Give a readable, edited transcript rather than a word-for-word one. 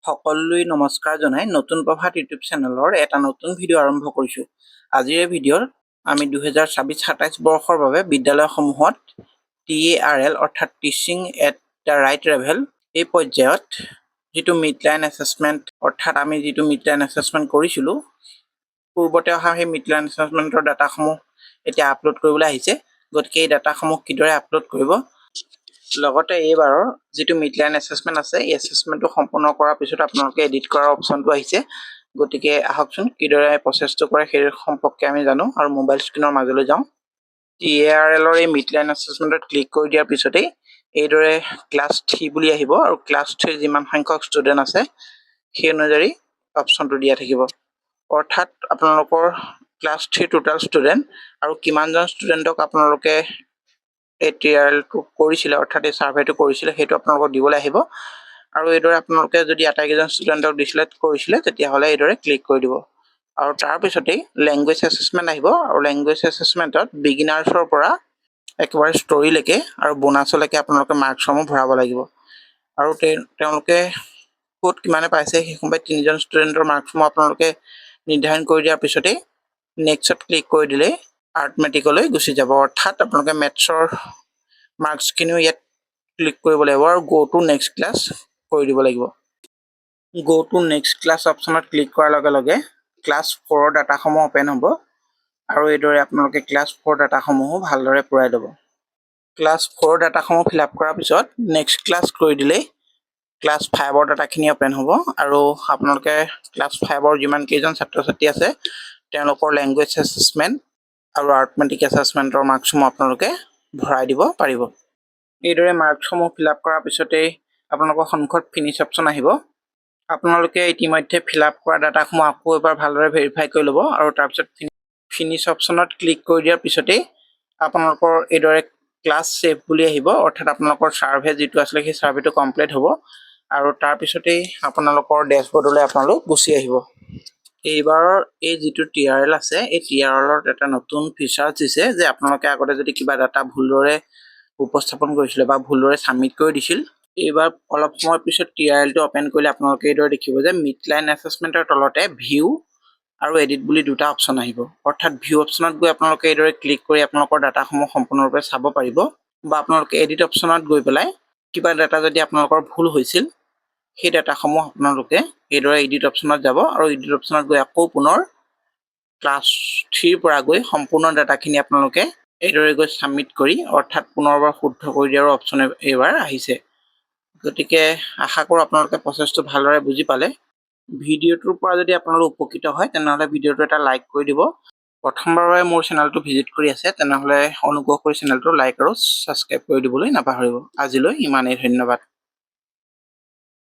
সকলোলৈ নমস্কাৰ জনাই নতুন প্ৰভাত ইউটিউব চেনেলৰ এটা নতুন ভিডিঅ' আৰম্ভ কৰিছোঁ। আজিৰ এই ভিডিঅ'ত আমি 2026-27 বৰ্ষৰ বাবে বিদ্যালয়সমূহত TARL অৰ্থাৎ teaching at the right level এই পৰ্যায়ত যিটো মিডলাইন এছেছমেণ্ট অৰ্থাৎ আমি যিটো মিডলাইন এছেছমেণ্ট কৰিছিলোঁ, পূৰ্বতে অহা সেই মিডলাইন এছেছমেণ্টৰ ডাটাসমূহ এতিয়া আপলোড কৰিবলৈ আহিছে। গতিকে এই ডাটাসমূহ কিদৰে আপলোড কৰিব, লগতে এইবাৰৰ যিটো মিডলাইন এছেছমেণ্ট আছে এই এছেছমেণ্টটো সম্পূৰ্ণ কৰাৰ পিছত আপোনালোকে এডিট কৰাৰ অপশ্যনটো আহিছে। গতিকে আহকচোন কিদৰে প্ৰচেছটো কৰে সেই সম্পৰ্কে আমি জানো আৰু মোবাইল স্ক্ৰীনৰ মাজলৈ যাওঁ। TARLৰ এই মিডলাইন এছেছমেণ্টত ক্লিক কৰি দিয়াৰ পিছতেই এইদৰে ক্লাছ 3 বুলি আহিব আৰু ক্লাছ 3 যিমান সংখ্যক ষ্টুডেণ্ট আছে সেই অনুযায়ী অপশ্যনটো দিয়া থাকিব। অৰ্থাৎ আপোনালোকৰ ক্লাছ 3 টোটেল ষ্টুডেণ্ট আৰু কিমানজন ষ্টুডেণ্টক আপোনালোকে এই TARLটো কৰিছিলে অৰ্থাৎ এই ছাৰ্ভেটো কৰিছিলে সেইটো আপোনালোকক দিবলৈ আহিব। আৰু এইদৰে আপোনালোকে যদি আটাইকেইজন ষ্টুডেণ্টক কৰিছিলে তেতিয়াহ'লে এইদৰে ক্লিক কৰি দিব। আৰু তাৰপিছতেই লেংগুৱেজ এছেছমেণ্ট আহিব আৰু লেংগুৱেজ এছেছমেণ্টত বিগিনাৰ্ছৰ পৰা একেবাৰে ষ্টৰীলৈকে আৰু বোনাছলৈকে আপোনালোকে মাৰ্কছসমূহ ভৰাব লাগিব। আৰু তেওঁলোকে ক'ত কিমানে পাইছে সেই সময় 3জন ষ্টুডেণ্টৰ মাৰ্কছসমূহ আপোনালোকে নিৰ্ধাৰণ কৰি দিয়াৰ পিছতেই নেক্সটত ক্লিক কৰি দিলে আৰ্থমেটিকলৈ গুচি যাব। অৰ্থাৎ আপোনালোকে মেথছৰ মাৰ্কছখিনিও ইয়াত ক্লিক কৰিব লাগিব আৰু গো টু নেক্সট ক্লাছ কৰি দিব লাগিব। গো টু নেক্সট ক্লাছ অপশ্যনত ক্লিক কৰাৰ লগে লগে ক্লাছ 4ৰ ডাটাসমূহ অ'পেন হ'ব আৰু এইদৰে আপোনালোকে ক্লাছ 4 ডাটাসমূহো ভালদৰে পূৰাই ল'ব। ক্লাছ 4 ডাটাসমূহ ফিল আপ কৰাৰ পিছত নেক্সট ক্লাছ কৰি দিলেই ক্লাছ 5ৰ ডাটাখিনি অ'পেন হ'ব আৰু আপোনালোকে ক্লাছ 5ৰ যিমানকেইজন ছাত্ৰ ছাত্ৰী আছে তেওঁলোকৰ লেংগুৱেজ এছেছমেণ্ট আৰু আৰ্থমেটিক এছেছমেণ্টৰ মাৰ্কছসমূহ আপোনালোকে ভৰাই দিব পাৰিব। এইদৰে মাৰ্কছসমূহ ফিল আপ কৰাৰ পিছতেই আপোনালোকৰ সন্মুখত ফিনিছ অপশ্যন আহিব। আপোনালোকে ইতিমধ্যে ফিল আপ কৰা ডাটাসমূহ আকৌ এবাৰ ভালদৰে ভেৰিফাই কৰি ল'ব আৰু তাৰপিছত ফিনিছ অপশ্যনত ক্লিক কৰি দিয়াৰ পিছতেই আপোনালোকৰ এইদৰে ক্লাছ ছেভ বুলি আহিব। অৰ্থাৎ আপোনালোকৰ ছাৰ্ভে যিটো আছিলে সেই ছাৰ্ভেটো কমপ্লিট হ'ব আৰু তাৰপিছতেই আপোনালোকৰ ডেছবৰ্ডলৈ আপোনালোক গুচি আহিব। এইবাৰৰ এই যিটো TARL আছে এই TARLত এটা নতুন ফিচাৰ দিছে যে আপোনালোকে আগতে যদি কিবা ডাটা ভুলদৰে উপস্থাপন কৰিছিলে বা ভুলদৰে ছাবমিট কৰি দিছিল, এইবাৰ অলপ সময়ৰ পিছত TARLটো অ'পেন কৰিলে আপোনালোকে এইদৰে দেখিব যে মিডলাইন এছেছমেণ্টৰ তলতে ভিউ আৰু এডিট বুলি দুটা অপশ্যন আহিব। অৰ্থাৎ ভিউ অপশ্যনত গৈ আপোনালোকে এইদৰে ক্লিক কৰি আপোনালোকৰ ডাটাসমূহ সম্পূৰ্ণৰূপে চাব পাৰিব, বা আপোনালোকে এডিট অপশ্যনত গৈ পেলাই কিবা ডাটা যদি আপোনালোকৰ ভুল হৈছিল সেই ডাটাসমূহ আপোনালোকে এইদৰে এডিট অপশ্যনত যাব আৰু এডিট অপশ্যনত গৈ আকৌ পুনৰ ক্লাছ 3ৰ পৰা গৈ সম্পূৰ্ণ ডাটাখিনি আপোনালোকে এইদৰে গৈ ছাবমিট কৰি অৰ্থাৎ পুনৰবাৰ শুদ্ধ কৰি দিয়াৰ অপশ্যন এইবাৰ আহিছে। গতিকে আশা কৰোঁ আপোনালোকে প্ৰচেছটো ভালদৰে বুজি পালে। ভিডিঅ'টোৰ পৰা যদি আপোনালোক উপকৃত হয় তেনেহ'লে ভিডিঅ'টো এটা লাইক কৰি দিব। প্ৰথমবাৰৰ বাবে মোৰ চেনেলটো ভিজিট কৰি আছে তেনেহ'লে অনুগ্ৰহ কৰি চেনেলটো লাইক আৰু ছাবস্ক্ৰাইব কৰি দিবলৈ নাপাহৰিব। আজিলৈ ইমানেই, ধন্যবাদ।